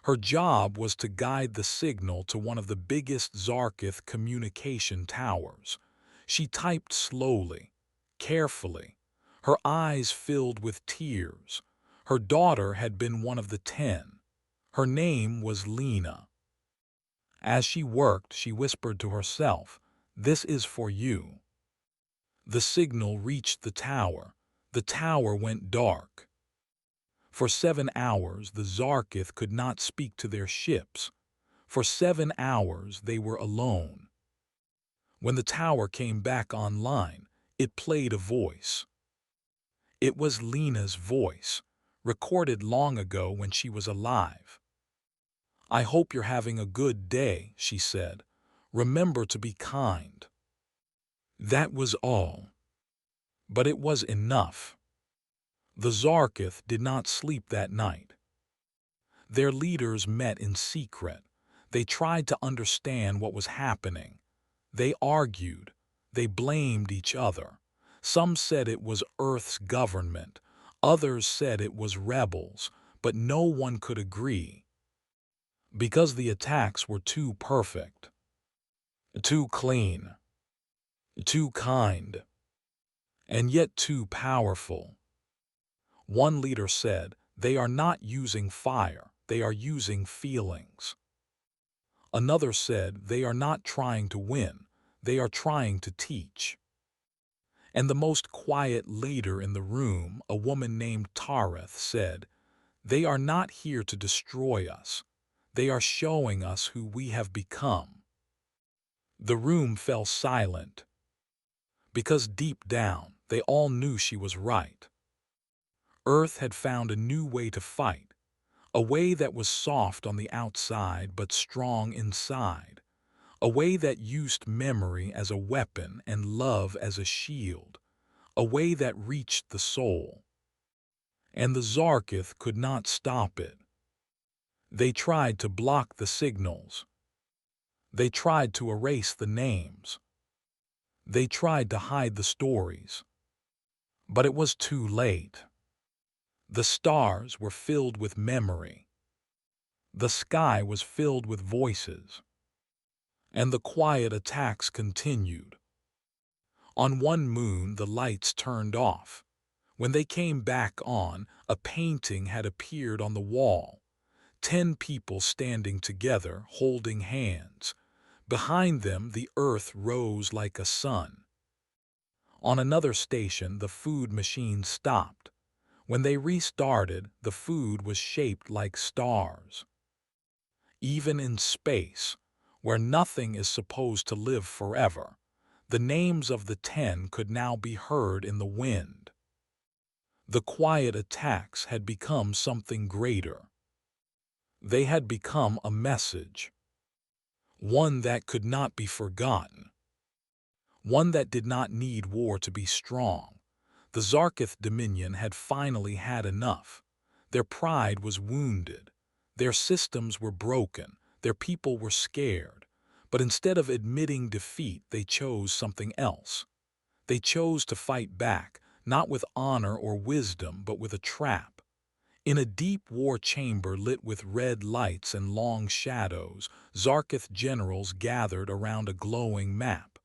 Her job was to guide the signal to one of the biggest Zarkith communication towers. She typed slowly, carefully. Her eyes filled with tears. Her daughter had been one of the 10. Her name was Lena. As she worked, she whispered to herself, "This is for you." The signal reached the tower. The tower went dark. For 7 hours, the Zarkith could not speak to their ships. For 7 hours, they were alone. When the tower came back online, it played a voice. It was Lena's voice, recorded long ago when she was alive. "I hope you're having a good day," she said. "Remember to be kind." That was all. But it was enough. The Zarkith did not sleep that night. Their leaders met in secret. They tried to understand what was happening. They argued. They blamed each other. Some said it was Earth's government. Others said it was rebels. But no one could agree. Because the attacks were too perfect. Too clean. Too kind. And yet too powerful. One leader said, "They are not using fire, they are using feelings." Another said, "They are not trying to win, they are trying to teach." And the most quiet leader in the room, a woman named Tareth, said, "They are not here to destroy us, they are showing us who we have become." The room fell silent. Because deep down, they all knew she was right. Earth had found a new way to fight, A way that was soft on the outside but strong inside. A way that used memory as a weapon and love as a shield. A way that reached the soul. And the Zarkith could not stop it. They tried to block the signals. They tried to erase the names. They tried to hide the stories. But it was too late. The stars were filled with memory. The sky was filled with voices. And the quiet attacks continued. On one moon, the lights turned off. When they came back on, a painting had appeared on the wall. 10 people standing together, holding hands. Behind them, the earth rose like a sun. On another station, the food machine stopped. When they restarted, the food was shaped like stars. Even in space, where nothing is supposed to live forever, the names of the 10 could now be heard in the wind. The quiet attacks had become something greater. They had become a message. One that could not be forgotten. One that did not need war to be strong. The Zarkith Dominion had finally had enough. Their pride was wounded. Their systems were broken. Their people were scared. But instead of admitting defeat, they chose something else. They chose to fight back, not with honor or wisdom, but with a trap. In a deep war chamber lit with red lights and long shadows, Zarkith generals gathered around a glowing map.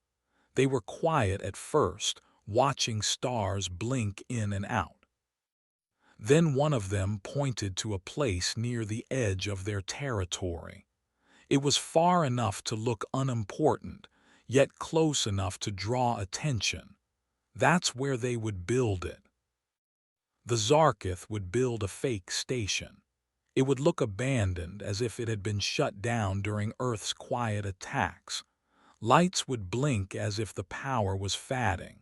They were quiet at first, watching stars blink in and out. Then one of them pointed to a place near the edge of their territory. It was far enough to look unimportant, yet close enough to draw attention. That's where they would build it. The Zarkith would build a fake station. It would look abandoned, as if it had been shut down during Earth's quiet attacks. Lights would blink as if the power was fading.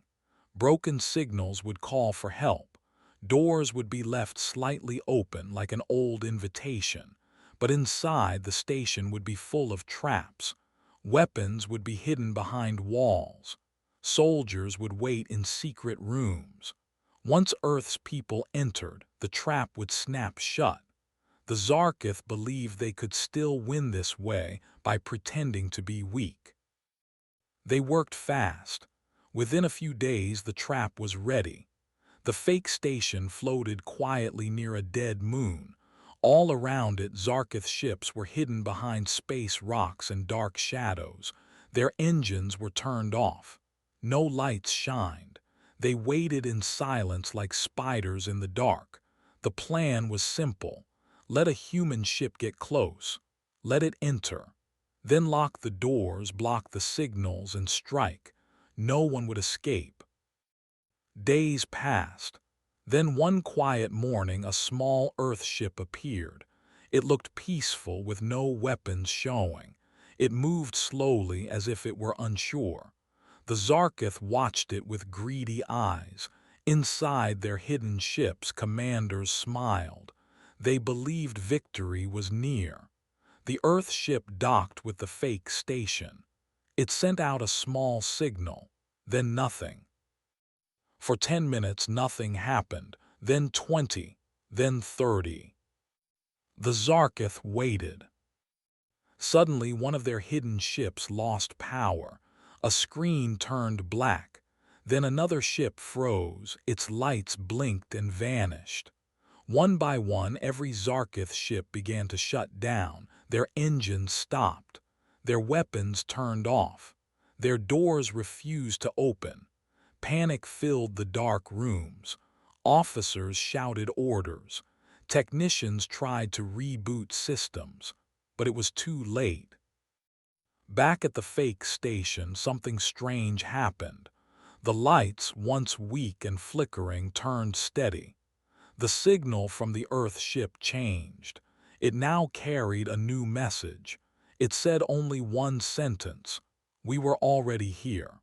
Broken signals would call for help. Doors would be left slightly open like an old invitation. But inside, the station would be full of traps. Weapons would be hidden behind walls. Soldiers would wait in secret rooms. Once Earth's people entered, the trap would snap shut. The Zarkith believed they could still win this way by pretending to be weak. They worked fast. Within a few days, the trap was ready. The fake station floated quietly near a dead moon. All around it, Zarkith ships were hidden behind space rocks and dark shadows. Their engines were turned off. No lights shined. They waited in silence like spiders in the dark. The plan was simple. Let a human ship get close. Let it enter. Then lock the doors, block the signals, and strike. No one would escape. Days passed. Then one quiet morning, a small Earth ship appeared. It looked peaceful with no weapons showing. It moved slowly as if it were unsure. The Zarkith watched it with greedy eyes. Inside their hidden ships, commanders smiled. They believed victory was near. The Earth ship docked with the fake station. It sent out a small signal, then nothing. For 10 minutes nothing happened, then 20, then 30. The Zarkith waited. Suddenly one of their hidden ships lost power. A screen turned black. Then another ship froze, its lights blinked and vanished. One by one, every Zarkith ship began to shut down. Their engines stopped. Their weapons turned off. Their doors refused to open. Panic filled the dark rooms. Officers shouted orders. Technicians tried to reboot systems, but it was too late. Back at the fake station, something strange happened. The lights, once weak and flickering, turned steady. The signal from the Earth ship changed. It now carried a new message. It said only one sentence: "We were already here."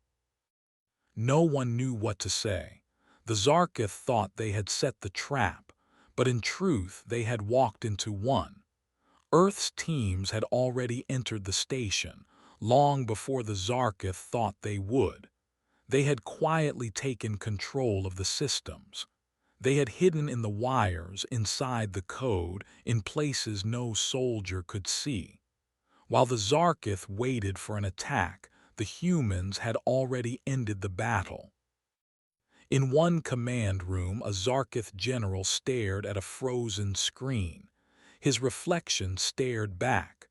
No one knew what to say. The Zarkith thought they had set the trap, But in truth, they had walked into one. Earth's teams had already entered the station, long before the Zarkith thought they would. They had quietly taken control of the systems. They had hidden in the wires, inside the code, in places no soldier could see. While the Zarkith waited for an attack, the humans had already ended the battle. In one command room, a Zarkith general stared at a frozen screen. His reflection stared back.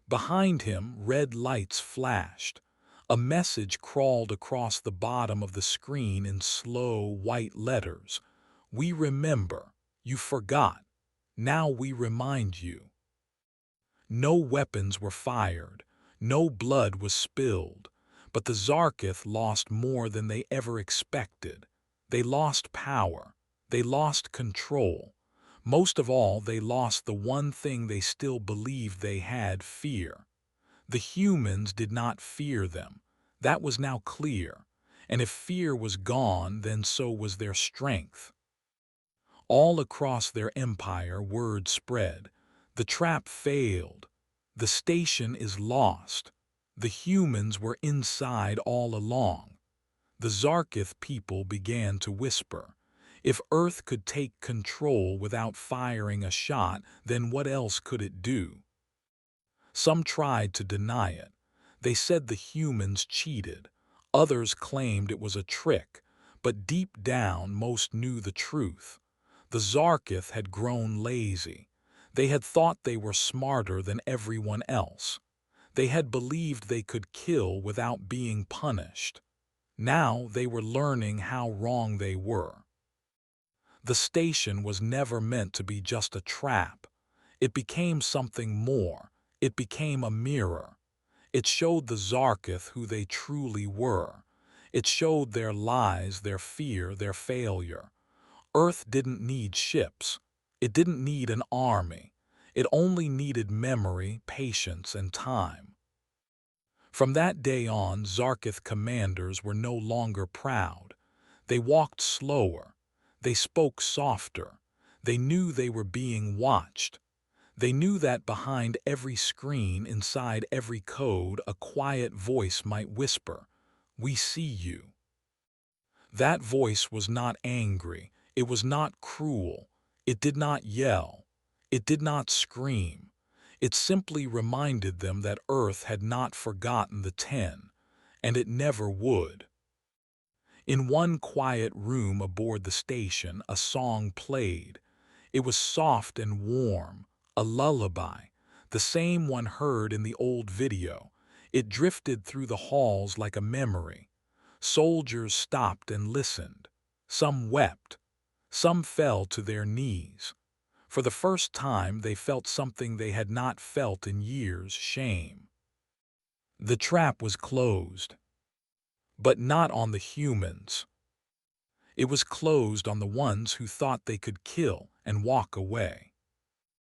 Behind him, red lights flashed. A message crawled across the bottom of the screen in slow, white letters. "We remember. You forgot. Now we remind you." No weapons were fired. No blood was spilled. But the Zarkith lost more than they ever expected. They lost power. They lost control. Most of all, they lost the one thing they still believed they had: fear. The humans did not fear them. That was now clear. And if fear was gone, then so was their strength. All across their empire, word spread. The trap failed. The station is lost. The humans were inside all along. The Zarkith people began to whisper. If Earth could take control without firing a shot, then what else could it do? Some tried to deny it. They said the humans cheated. Others claimed it was a trick. But deep down, most knew the truth. The Zarkith had grown lazy. They had thought they were smarter than everyone else. They had believed they could kill without being punished. Now they were learning how wrong they were. The station was never meant to be just a trap. It became something more. It became a mirror. It showed the Zarkith who they truly were. It showed their lies, their fear, their failure. Earth didn't need ships. It didn't need an army. It only needed memory, patience, and time. From that day on, Zarkith commanders were no longer proud. They walked slower. They spoke softer. They knew they were being watched. They knew that behind every screen, inside every code, a quiet voice might whisper, "We see you." That voice was not angry. It was not cruel. It did not yell. It did not scream. It simply reminded them that Earth had not forgotten the 10, and it never would. In one quiet room aboard the station, a song played. It was soft and warm, a lullaby, the same one heard in the old video. It drifted through the halls like a memory. Soldiers stopped and listened. Some wept. Some fell to their knees. For the first time, they felt something they had not felt in years: shame. The trap was closed. But not on the humans. It was closed on the ones who thought they could kill and walk away.